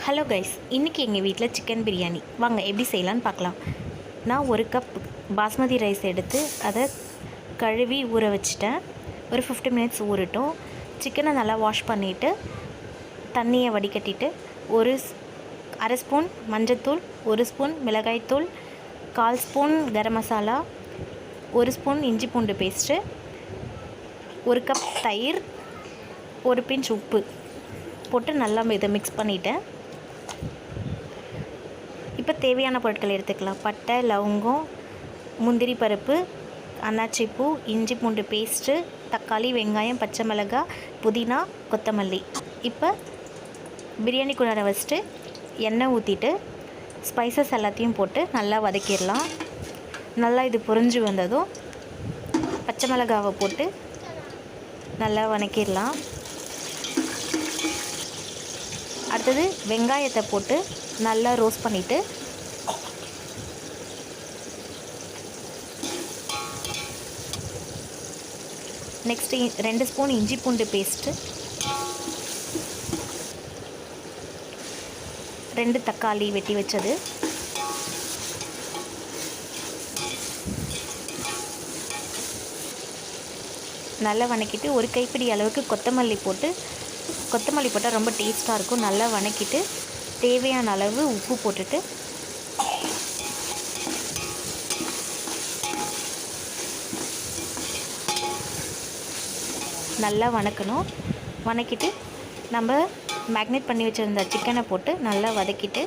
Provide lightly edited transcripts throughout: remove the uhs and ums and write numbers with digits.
Hello guys, இன்றைக்கி எங்கள் வீட்டில் சிக்கன் பிரியாணி. வாங்க எப்படி செய்யலான்னு பார்க்கலாம். நான் ஒரு கப் பாஸ்மதி ரைஸ் எடுத்து அதை கழுவி ஊற வச்சுட்டேன். ஒரு 50 மினிட்ஸ் ஊறட்டும். சிக்கனை நல்லா வாஷ் பண்ணிவிட்டு தண்ணியை வடிகட்டிட்டு ஒரு அரை ஸ்பூன் மஞ்சத்தூள், 1 ஸ்பூன் மிளகாய்த்தூள், 1/4 ஸ்பூன் கரம் மசாலா, 1 ஸ்பூன் இஞ்சி பூண்டு பேஸ்ட்டு, 1 கப் தயிர், 1 பிஞ்ச் உப்பு போட்டு நல்லா இதை மிக்ஸ் பண்ணிவிட்டேன். இப்போ தேவையான பொருட்கள் எடுத்துக்கலாம். பட்டை, லவங்கம், முந்திரி பருப்பு, அன்னாச்சி பூ, இஞ்சி பூண்டு பேஸ்ட்டு, தக்காளி, வெங்காயம், பச்சை மிளகாய், புதினா, கொத்தமல்லி. இப்போ பிரியாணி குண்டான வச்சுட்டு எண்ணெய் ஊற்றிட்டு ஸ்பைசஸ் எல்லாத்தையும் போட்டு நல்லா வதக்கிடலாம். நல்லா இது பொரிஞ்சு வந்ததும் பச்சை மிளகாவை போட்டு நல்லா வதக்கிடலாம். அடுத்தது வெங்காயத்தை போட்டு நல்லா ரோஸ்ட் பண்ணிவிட்டு நெக்ஸ்ட்டு 2 ஸ்பூன் இஞ்சி பூண்டு பேஸ்ட்டு, 2 தக்காளி வெட்டி வச்சது, நல்லா வதக்கிட்டு ஒரு கைப்பிடி அளவுக்கு கொத்தமல்லி போட்டால் ரொம்ப டேஸ்ட்டாக இருக்கும். நல்லா வதக்கிட்டு தேவையான அளவு உப்பு போட்டுட்டு நல்லா வதக்கணும். வதக்கிட்டு நம்ம மேக்னேட் பண்ணி வச்சுருந்த சிக்கனை போட்டு நல்லா வதக்கிட்டு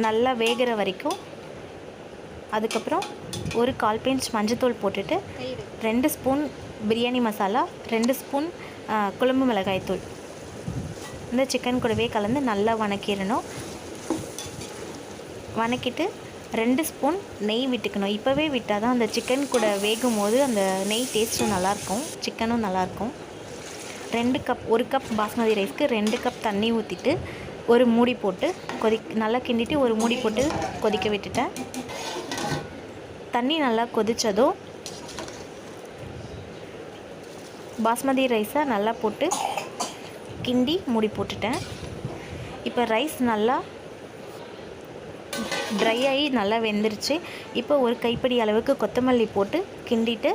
நல்லா வேகிற வரைக்கும், அதுக்கப்புறம் ஒரு 1/4 பிஞ்ச் மஞ்சத்தூள் போட்டுட்டு 2 ஸ்பூன் பிரியாணி மசாலா, 2 ஸ்பூன் குழம்பு மிளகாய்த்தூள் இந்த சிக்கன் கூடவே கலந்து நல்லா வதக்கிடணும். வதக்கிட்டு 2 ஸ்பூன் நெய் விட்டுக்கணும். இப்போவே விட்டால் தான் அந்த சிக்கன் கூட வேகும் போது அந்த நெய் டேஸ்ட்டும் நல்லாயிருக்கும், சிக்கனும் நல்லாயிருக்கும். 1 கப் பாஸ்மதி ரைஸ்க்கு 2 கப் தண்ணி ஊற்றிட்டு ஒரு மூடி போட்டு நல்லா கிண்டிட்டு ஒரு மூடி போட்டு கொதிக்க விட்டுட்டேன். தண்ணி நல்லா கொதித்ததும் பாஸ்மதி ரைஸை நல்லா போட்டு கிண்டி மூடி போட்டுட்டேன். இப்போ ரைஸ் நல்லா ட்ரை ஆகி நல்லா வெந்துருச்சு. இப்போ ஒரு கைப்பிடி அளவுக்கு கொத்தமல்லி போட்டு கிண்டிட்டு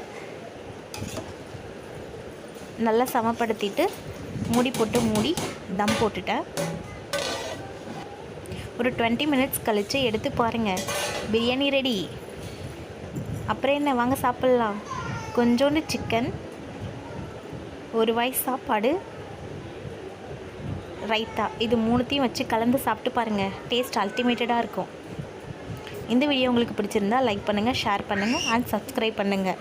நல்லா சமப்படுத்திட்டு மூடி போட்டு மூடி தம் போட்டுட்டேன். ஒரு 20 மினிட்ஸ் கழித்து எடுத்து பாருங்கள், பிரியாணி ரெடி. அப்புறம் என்ன, வாங்க சாப்பிட்லாம். கொஞ்சோண்டு சிக்கன், ஒரு வாய் சாப்பாடு, ரைத்தா, இது 3த்தையும் வச்சு கலந்து சாப்பிட்டு பாருங்கள். டேஸ்ட் அல்டிமேட்டடாக இருக்கும். இந்த வீடியோ உங்களுக்கு பிடிச்சிருந்தா லைக் பண்ணுங்கள், ஷேர் பண்ணுங்கள் அண்ட் சப்ஸ்கிரைப் பண்ணுங்கள்.